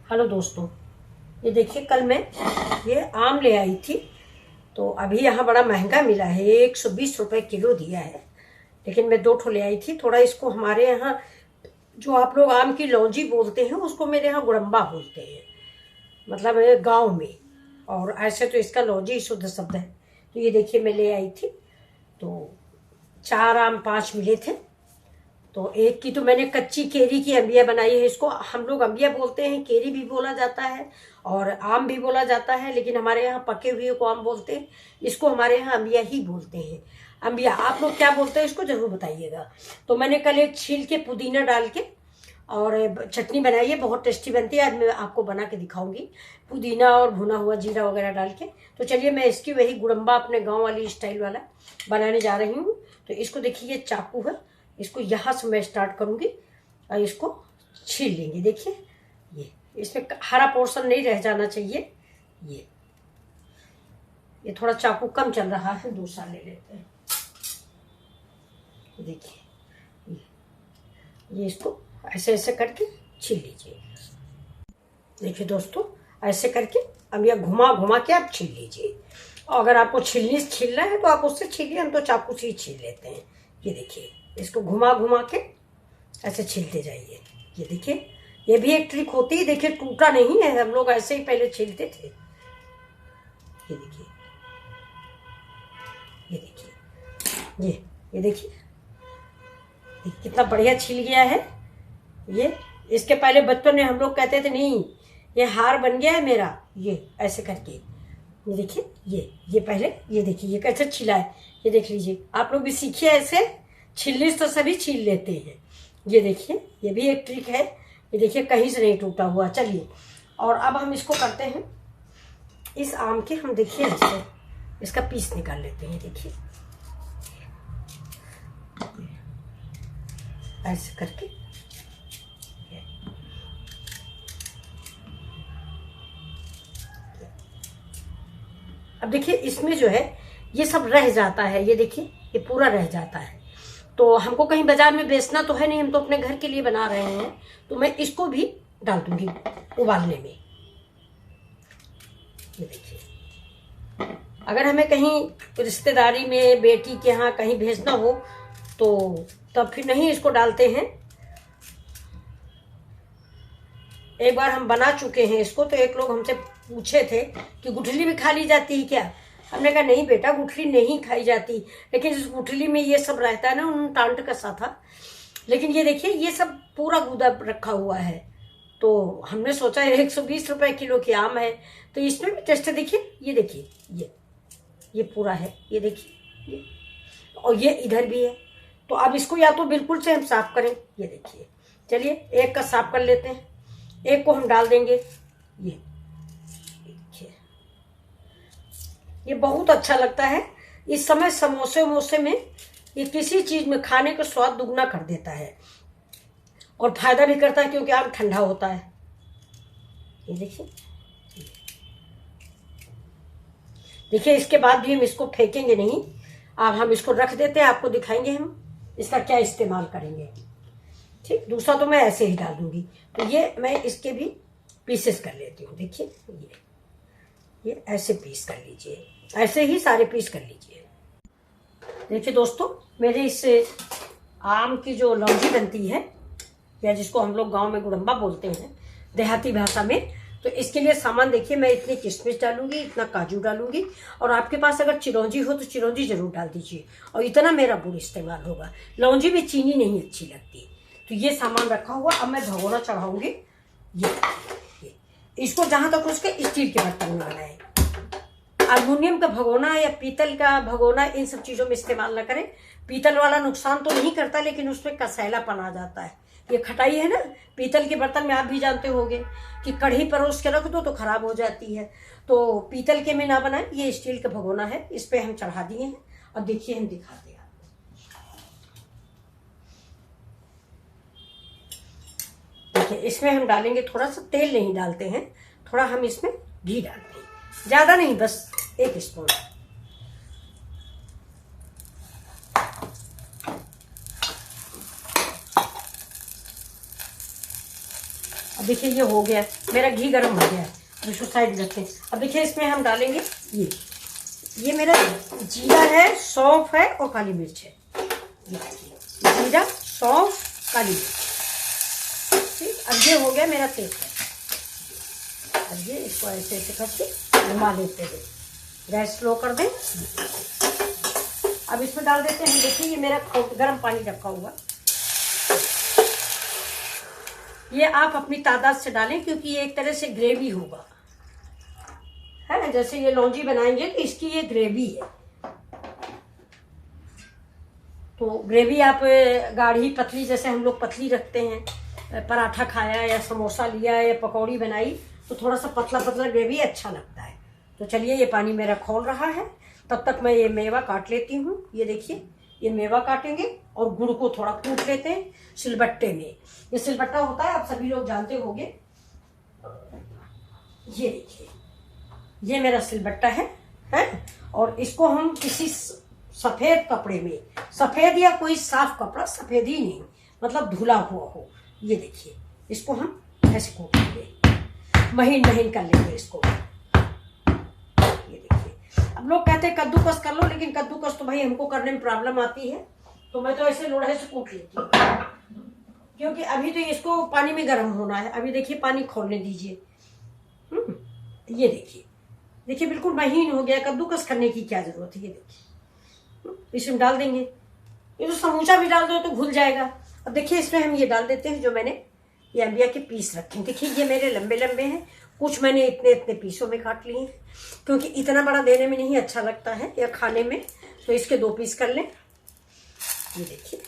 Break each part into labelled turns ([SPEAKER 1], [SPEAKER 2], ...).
[SPEAKER 1] Hello दोस्तों, ये देखिए कल मैं ये आम ले आई थी। तो अभी यहाँ बड़ा महंगा मिला है, 120 रुपये किलो दिया है। लेकिन मैं 2 ठो ले आई थी। थोड़ा इसको हमारे यहाँ जो आप लोग आम की लौंजी बोलते हैं उसको मेरे यहाँ गुड़म्बा बोलते हैं, मतलब गांव में। और ऐसे तो इसका लौंजी शुद्ध शब्द है। तो ये देखिए मैं ले आई थी। तो 4 आम 5 मिले थे। तो एक की तो मैंने कच्ची केरी की अम्बिया बनाई है। इसको हम लोग अम्बिया बोलते हैं, केरी भी बोला जाता है और आम भी बोला जाता है, लेकिन हमारे यहाँ पके हुए को आम बोलते हैं। इसको हमारे यहाँ अम्बिया ही बोलते हैं। अम्बिया आप लोग क्या बोलते हैं इसको जरूर बताइएगा। तो मैंने कल एक छील के पुदीना डाल के और चटनी बनाई है, बहुत टेस्टी बनती है। आज मैं आपको बना के दिखाऊंगी, पुदीना और भुना हुआ जीरा वगैरह डाल के। तो चलिए मैं इसकी वही गुड़म्बा अपने गाँव वाली स्टाइल वाला बनाने जा रही हूँ। तो इसको देखिए, ये चाकू है, इसको यहाँ से मैं स्टार्ट करूँगी और इसको छील लेंगे। देखिए ये इसमें हरा पोर्शन नहीं रह जाना चाहिए। ये थोड़ा चाकू कम चल रहा है, दूसरा ले लेते हैं। देखिए ये इसको ऐसे ऐसे करके छील लीजिए। देखिए दोस्तों, ऐसे करके अब यह घुमा घुमा के आप छील लीजिए। और अगर आपको छीलना है तो आप उससे छीलिए, हम तो चाकू से ही छील लेते हैं। ये देखिए इसको घुमा घुमा के ऐसे छीलते जाइए। ये देखिए ये भी एक ट्रिक होती है। देखिए टूटा नहीं है, हम लोग ऐसे ही पहले छीलते थे। ये देखिए, ये देखिए, ये देखिए कितना बढ़िया छिल गया है। ये इसके पहले बचपन में हम लोग कहते थे नहीं ये हार बन गया है मेरा, ये ऐसे करके। ये देखिए ये पहले ये देखिए ये कैसे छिला है। ये देख लीजिए, आप लोग भी सीखिए ऐसे। छिलने तो सभी छील लेते हैं। ये देखिए ये भी एक ट्रिक है। ये देखिए कहीं से नहीं टूटा हुआ। चलिए और अब हम इसको करते हैं, इस आम के हम देखिए ऐसे इसका पीस निकाल लेते हैं। देखिए ऐसे करके अब देखिए इसमें जो है ये सब रह जाता है। ये देखिए ये पूरा रह जाता है। तो हमको कहीं बाजार में बेचना तो है नहीं, हम तो अपने घर के लिए बना रहे हैं। तो मैं इसको भी डाल दूंगी उबालने में। ये देखिए अगर हमें कहीं रिश्तेदारी में बेटी के यहाँ कहीं भेजना हो तो तब फिर नहीं इसको डालते हैं। एक बार हम बना चुके हैं इसको, तो एक लोग हमसे पूछे थे कि गुठली भी खा ली जाती है क्या। हमने कहा नहीं बेटा, गुठली नहीं खाई जाती, लेकिन इस गुठली में ये सब रहता है ना, उन्होंने टांट कसा था। लेकिन ये देखिए ये सब पूरा गुदा रखा हुआ है। तो हमने सोचा 120 रुपए किलो की आम है तो इसमें भी टेस्ट है। देखिए ये देखिए ये पूरा है। ये देखिए ये, और ये इधर भी है। तो अब इसको या तो बिल्कुल से हम साफ करें। ये देखिए, चलिए एक का साफ कर लेते हैं, एक को हम डाल देंगे। ये बहुत अच्छा लगता है इस समय समोसे वमोसे में। ये किसी चीज में खाने का स्वाद दुगना कर देता है और फायदा भी करता है, क्योंकि आम ठंडा होता है। ये देखिए इसके बाद भी हम इसको फेंकेंगे नहीं। अब हम इसको रख देते हैं, आपको दिखाएंगे हम इसका क्या इस्तेमाल करेंगे। ठीक, दूसरा तो मैं ऐसे ही डाल दूंगी। तो ये मैं इसके भी पीसेस कर लेती हूँ। देखिए ये ऐसे पीस कर लीजिए, ऐसे ही सारे पीस कर लीजिए। देखिए दोस्तों, मेरे इस आम की जो लौंजी बनती है, या जिसको हम लोग गांव में गुड़म्बा बोलते हैं देहाती भाषा में, तो इसके लिए सामान देखिए, मैं इतनी किशमिश डालूंगी, इतना काजू डालूंगी, और आपके पास अगर चिरौंजी हो तो चिरौंजी जरूर डाल दीजिए। और इतना मेरा गुड़ इस्तेमाल होगा। लौंजी में चीनी नहीं अच्छी लगती। तो ये सामान रखा हुआ। अब मैं भगोना चढ़ाऊंगी। ये इसको जहां तक उसके स्टील के बर्तन में बनाए। अल्युमिनियम का भगोना या पीतल का भगोना इन सब चीजों में इस्तेमाल न करें। पीतल वाला नुकसान तो नहीं करता, लेकिन उसमें कसैलापन आ जाता है। ये खटाई है ना, पीतल के बर्तन में आप भी जानते होंगे कि कढ़ी परोस के रख दो तो खराब हो जाती है। तो पीतल के में ना बनाए, ये स्टील का भगोना है, इस पे हम चढ़ा दिए हैं। अब देखिए हम दिखाते हैं। देखिए इसमें हम डालेंगे थोड़ा सा तेल, नहीं डालते हैं, थोड़ा हम इसमें घी डालते हैं, ज्यादा नहीं, बस 1 स्पून। अब देखिए ये हो गया, मेरा घी गर्म हो गया है। अब इसको साइड रखते हैं। अब देखिए इसमें हम डालेंगे ये मेरा जीरा है, सौंफ है और काली मिर्च है। जीरा, सौंफ, काली मिर्च। ठीक, अब ये हो गया मेरा तेल है। अब ये इसको ऐसे ऐसे करके घुमा लेते हैं। गैस स्लो कर दें। अब इसमें डाल देते हैं, देखिए ये मेरा गर्म पानी रखा हुआ, ये आप अपनी तादाद से डालें क्योंकि ये एक तरह से ग्रेवी होगा, है ना। जैसे ये लौंजी बनाएंगे तो इसकी ये ग्रेवी है। तो ग्रेवी आप गाढ़ी पतली, जैसे हम लोग पतली रखते हैं, पराठा खाया या समोसा लिया या पकौड़ी बनाई तो थोड़ा सा पतला पतला ग्रेवी अच्छा लगता है। तो चलिए ये पानी मेरा खौल रहा है, तब तक मैं ये मेवा काट लेती हूँ। ये देखिए ये मेवा काटेंगे और गुड़ को थोड़ा कूट लेते हैं सिलबट्टे में। ये सिलबट्टा होता है, आप सभी लोग जानते होंगे। ये देखिए ये मेरा सिलबट्टा है और इसको हम किसी सफेद कपड़े में, सफेद या कोई साफ कपड़ा, सफेद ही नहीं मतलब धुला हुआ हो, ये देखिए इसको हम ऐसे कूटेंगे, महीन महीन कर लेंगे इसको। ये देखिए, अब लोग कहते हैं कद्दूकस कर लो, लेकिन कद्दूकस तो भाई हमको करने में प्रॉब्लम आती है, तो मैं तो ऐसे लोढ़े से कूट लेती हूँ, क्योंकि अभी तो इसको पानी में गर्म होना है। अभी देखिए पानी खोलने दीजिए। ये देखिए बिल्कुल महीन हो गया। कद्दूकस करने की क्या जरूरत है। ये देखिए इसमें डाल देंगे। ये तो समूचा भी डाल दो तो घुल जाएगा। अब देखिए इसमें हम ये डाल देते हैं जो मैंने ये अंबिया के पीस रखे हैं। देखिए ये मेरे लंबे लंबे हैं, कुछ मैंने इतने इतने पीसों में काट लिए हैं, क्योंकि इतना बड़ा देने में नहीं अच्छा लगता है या खाने में, तो इसके 2 पीस कर लें। ये देखिए,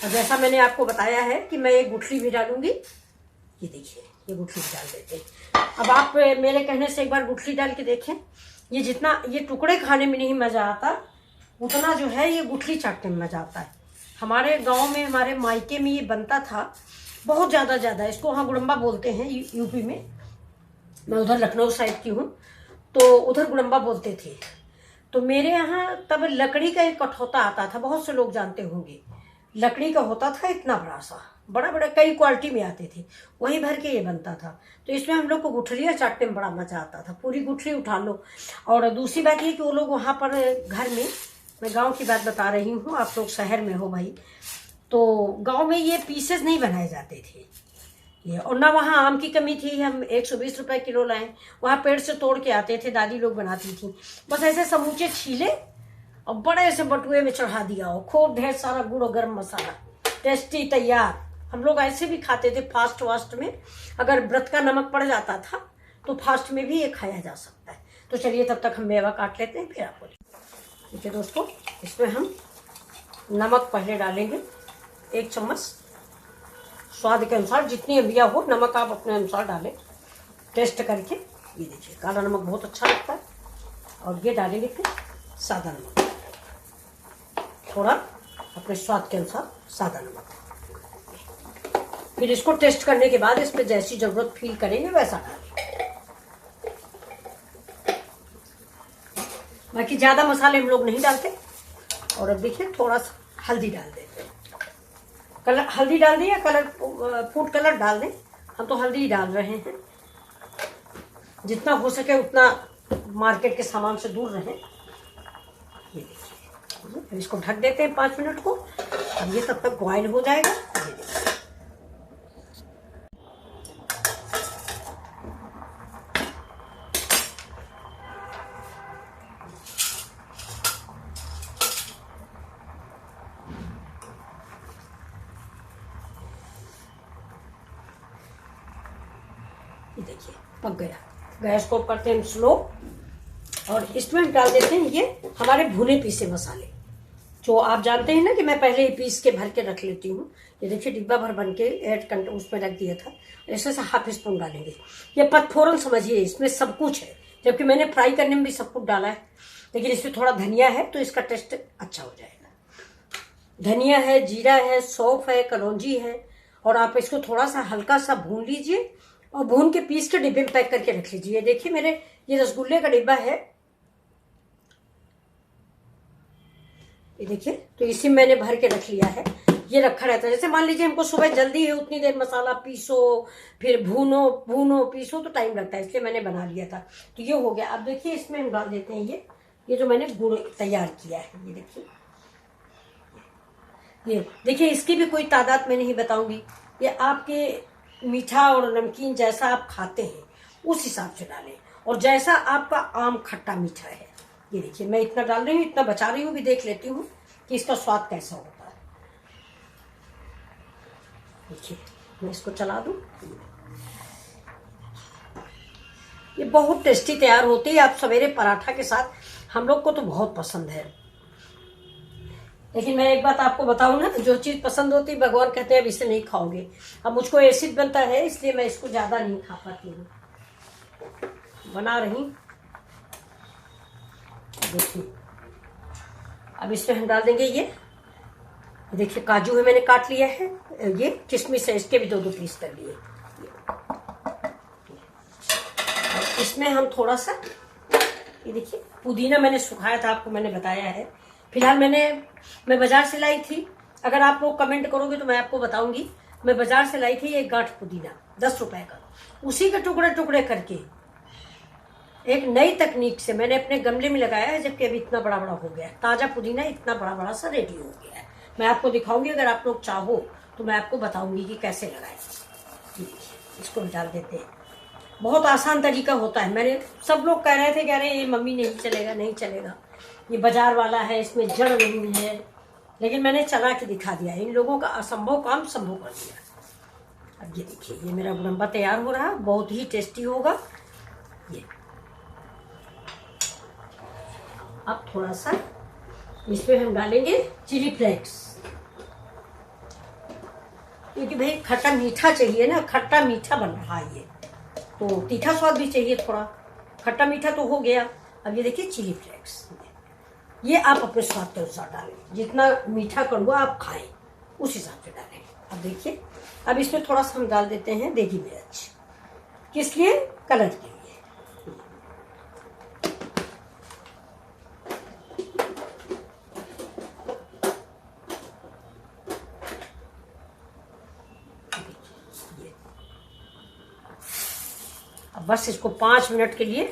[SPEAKER 1] और जैसा मैंने आपको बताया है कि मैं ये गुठली भी डालूंगी। ये देखिए ये गुठली भी डाल देते हैं। अब आप मेरे कहने से एक बार गुठली डाल के देखें। ये जितना ये टुकड़े खाने में नहीं मजा आता, उतना जो है ये गुठली चाटने में मजा आता है। हमारे गांव में, हमारे मायके में ये बनता था बहुत ज़्यादा। इसको वहाँ गुड़म्बा बोलते हैं यूपी में। मैं उधर लखनऊ साइड की हूँ, तो उधर गुड़म्बा बोलते थे। तो मेरे यहाँ तब लकड़ी का एक कठौता आता था, बहुत से लोग जानते होंगे। लकड़ी का होता था इतना बड़ा सा, बड़ा कई क्वालिटी में आते थे, वहीं भर के ये बनता था। तो इसमें हम लोग को गुठलियाँ चाटने में बड़ा मजा आता था। पूरी गुठली उठा लो। और दूसरी बात ये कि वो लोग वहाँ पर घर में, मैं गांव की बात बता रही हूँ, आप लोग शहर में हो भाई, तो गांव में ये पीसेस नहीं बनाए जाते थे ये। और ना वहाँ आम की कमी थी, हम 120 रुपए किलो लाएं, वहाँ पेड़ से तोड़ के आते थे, दादी लोग बनाती थी। बस ऐसे समूचे छीले और बड़े से बटुए में चढ़ा दिया हो, खूब ढेर सारा गुड़ और गर्म मसाला, टेस्टी तैयार। हम लोग ऐसे भी खाते थे फास्ट वास्ट में। अगर व्रत का नमक पड़ जाता था तो फास्ट में भी ये खाया जा सकता है। तो चलिए तब तक हम मेवा काट लेते हैं, फिर आपको देखिए दोस्तों। इसमें हम नमक पहले डालेंगे 1 चम्मच, स्वाद के अनुसार। जितनी अंबिया हो नमक आप अपने अनुसार डालें, टेस्ट करके। ये देखिए काला नमक बहुत अच्छा लगता है। और ये डालेंगे फिर सादा नमक, थोड़ा अपने स्वाद के अनुसार सादा नमक। फिर इसको टेस्ट करने के बाद इसमें जैसी जरूरत फील करेंगे वैसा डालेंगे। बाकी ज्यादा मसाले हम लोग नहीं डालते। और अब देखिए थोड़ा सा हल्दी डाल देते हैं। कलर हल्दी डाल दें या कलर फूड कलर डाल दें, हम तो हल्दी ही डाल रहे हैं। जितना हो सके उतना मार्केट के सामान से दूर रहें। ये देखिए इसको ढक देते हैं 5 मिनट को। अब ये तब तक बॉयल हो जाएगा। ये देखिए पक गया। गैस को करते हैं स्लो। और इसमें हम डाल देते हैं ये हमारे भुने पीसे मसाले, जो आप जानते हैं ना कि मैं पहले ही पीस के भर के रख लेती हूँ। ये देखिए डिब्बा भर बन के एड उसमें रख दिया था। ऐसे से ½ स्पून डालेंगे। ये पचफोरन समझिए, इसमें सब कुछ है, जबकि मैंने फ्राई करने में भी सब कुछ डाला है। लेकिन इसमें थोड़ा धनिया है तो इसका टेस्ट अच्छा हो जाएगा। धनिया है, जीरा है, सौंफ है, कलौंजी है। और आप इसको थोड़ा सा हल्का सा भून लीजिए और भून के पीस के डिब्बे में पैक करके रख लीजिए। देखिए मेरे ये रसगुल्ले का डिब्बा है, ये देखिए, तो इसी मैंने भर के रख लिया है। ये रखा रहता है। जैसे मान लीजिए हमको सुबह जल्दी है, उतनी देर मसाला पीसो, फिर भूनो पीसो तो टाइम लगता है, इसलिए मैंने बना लिया था। तो ये हो गया। अब देखिए इसमें हम डाल देते हैं ये जो मैंने गुड़ तैयार किया है। ये देखिए इसकी भी कोई तादाद मैं नहीं बताऊंगी, ये आपके मीठा और नमकीन जैसा आप खाते हैं उस हिसाब से डालें, और जैसा आपका आम खट्टा मीठा है। ये देखिए मैं इतना डाल रही हूँ, इतना बचा रही हूँ, भी देख लेती हूँ कि इसका स्वाद कैसा होता है। देखिए मैं इसको चला दूं, ये बहुत टेस्टी तैयार होती है। आप सवेरे पराठा के साथ, हम लोग को तो बहुत पसंद है। लेकिन मैं एक बात आपको बताऊं ना, जो चीज पसंद होती है भगवान कहते हैं अब इसे नहीं खाओगे। अब मुझको एसिड बनता है, इसलिए मैं इसको ज्यादा नहीं खा पाती हूँ। बना रही, देखिए अब इसमें हम डाल देंगे ये देखिए काजू है, मैंने काट लिया है, ये किशमिश है, इसके भी 2-2 पीस कर लिए। इसमें हम थोड़ा सा ये देखिए पुदीना मैंने सुखाया था, आपको मैंने बताया है। फिलहाल मैं बाजार से लाई थी, अगर आप लोग कमेंट करोगे तो मैं आपको बताऊंगी। मैं बाजार से लाई थी एक गांठ पुदीना 10 रुपए का, उसी के टुकड़े टुकड़े करके एक नई तकनीक से मैंने अपने गमले में लगाया है, जबकि अभी इतना बड़ा बड़ा हो गया है। ताजा पुदीना इतना बड़ा बड़ा सा रेडी हो गया है। मैं आपको दिखाऊंगी, अगर आप लोग चाहो तो मैं आपको बताऊंगी कि कैसे लगाए। इसको डाल देते हैं, बहुत आसान तरीका होता है। मैंने सब लोग कह रहे थे, कह रहे ये मम्मी नहीं चलेगा, नहीं चलेगा, ये बाजार वाला है, इसमें जड़ नहीं है, लेकिन मैंने चला के दिखा दिया। इन लोगों का असंभव काम संभव कर दिया। अब ये देखिए ये मेरा गुड़म्बा तैयार हो रहा है, बहुत ही टेस्टी होगा ये। अब थोड़ा सा इसमें हम डालेंगे चिली फ्लेक्स, क्योंकि भाई खट्टा मीठा चाहिए ना, खट्टा मीठा बन रहा है ये, तो तीखा स्वाद भी चाहिए थोड़ा। खट्टा मीठा तो हो गया। अब ये देखिए चिली फ्लेक्स, ये आप अपने स्वाद के अनुसार डालें, जितना मीठा कड़वा आप खाएं उस हिसाब से डालें। अब देखिए अब इसमें थोड़ा सा हम डाल देते हैं देगी मिर्च, किस लिए? कलर के लिए। अब बस इसको 5 मिनट के लिए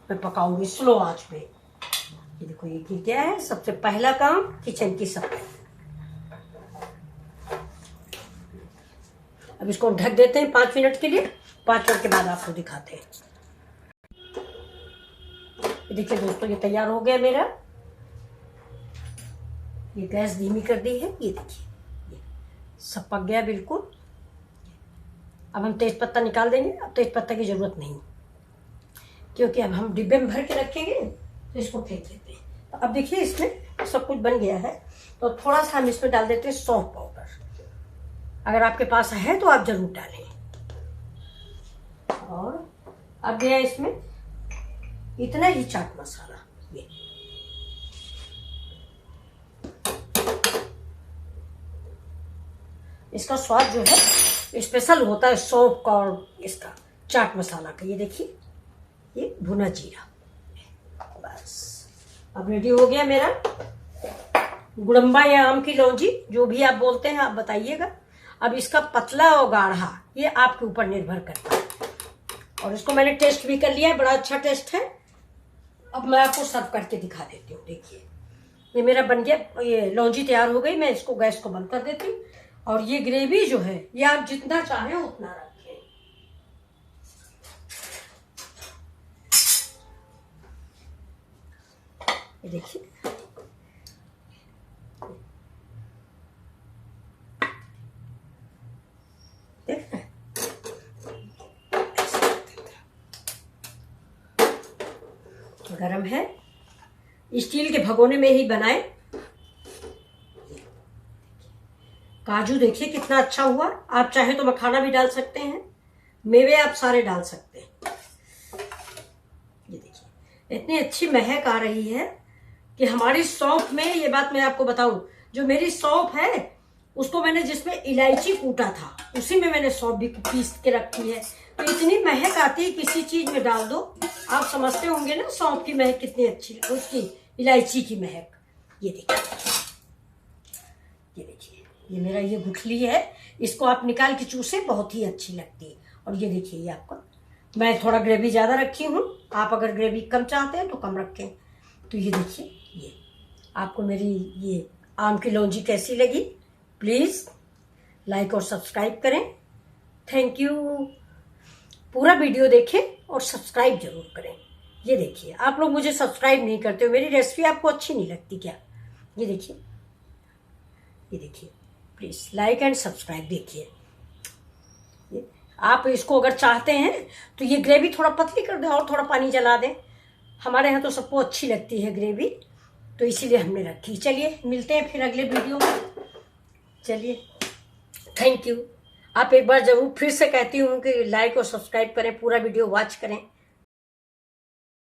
[SPEAKER 1] मैं पकाऊंगी स्लो आंच पे। ये देखो ये क्या है, सबसे पहला काम किचन की सफाई। अब इसको हम ढक देते हैं 5 मिनट के लिए। 5 मिनट के बाद आपको दिखाते हैं। ये देखिए दोस्तों ये तैयार हो गया मेरा। ये गैस धीमी कर दी है, ये देखिए ये सब पक गया बिल्कुल। अब हम तेज पत्ता निकाल देंगे। अब तेज पत्ता की जरूरत नहीं, क्योंकि अब हम डिब्बे में भर के रखेंगे तो इसको फेंक देते हैं। तो अब देखिए इसमें सब कुछ बन गया है, तो थोड़ा सा हम इसमें डाल देते हैं सौंफ पाउडर। अगर आपके पास है तो आप जरूर डालें। और अब गया इसमें इतना ही चाट मसाला, ये इसका स्वाद जो है स्पेशल होता है सौंफ का और इसका चाट मसाला का। ये देखिए ये भुना जीरा, बस अब रेडी हो गया मेरा गुड़म्बा या आम की लौंजी, जो भी आप बोलते हैं आप बताइएगा। अब इसका पतला और गाढ़ा ये आपके ऊपर निर्भर करता है। और इसको मैंने टेस्ट भी कर लिया है, बड़ा अच्छा टेस्ट है। अब मैं आपको सर्व करके दिखा देती हूँ। देखिए ये मेरा बन गया, ये लौंजी तैयार हो गई। मैं इसको गैस को बंद कर देती हूँ। और ये ग्रेवी जो है ये आप जितना चाहें उतना रखें। ये देखिए देख रहे हैं, गरम है। स्टील के भगोने में ही बनाए। काजू देखिए कितना अच्छा हुआ। आप चाहे तो मखाना भी डाल सकते हैं, मेवे आप सारे डाल सकते हैं। ये देखिए इतनी अच्छी महक आ रही है कि हमारी सौंफ में, ये बात मैं आपको बताऊं, जो मेरी सौंफ है उसको मैंने जिसमें इलायची कूटा था उसी में मैंने सौंफ भी पीस के रखी है। तो इतनी महक आती है, किसी चीज में डाल दो। आप समझते होंगे ना सौंफ की महक कितनी अच्छी, उसकी इलायची की महक। ये देखिए ये देखिए ये मेरा ये गुठली है, इसको आप निकाल के चूसे, बहुत ही अच्छी लगती है। और ये देखिए, ये आपको मैं थोड़ा ग्रेवी ज़्यादा रखी हूँ, आप अगर ग्रेवी कम चाहते हैं तो कम रखें। तो ये देखिए, ये आपको मेरी ये आम की लौंजी कैसी लगी, प्लीज़ लाइक और सब्सक्राइब करें। Thank you. पूरा वीडियो देखें और सब्सक्राइब जरूर करें। ये देखिए, आप लोग मुझे सब्सक्राइब नहीं करते हो, मेरी रेसिपी आपको अच्छी नहीं लगती क्या? ये देखिए, ये देखिए, प्लीज़ लाइक एंड सब्सक्राइब। देखिए, आप इसको अगर चाहते हैं तो ये ग्रेवी थोड़ा पतली कर दें और थोड़ा पानी जला दें। हमारे यहाँ तो सबको अच्छी लगती है ग्रेवी, तो इसीलिए हमने रखी। चलिए मिलते हैं फिर अगले वीडियो में। चलिए, थैंक यू। आप एक बार ज़रूर फिर से कहती हूँ कि लाइक और सब्सक्राइब करें, पूरा वीडियो वॉच करें।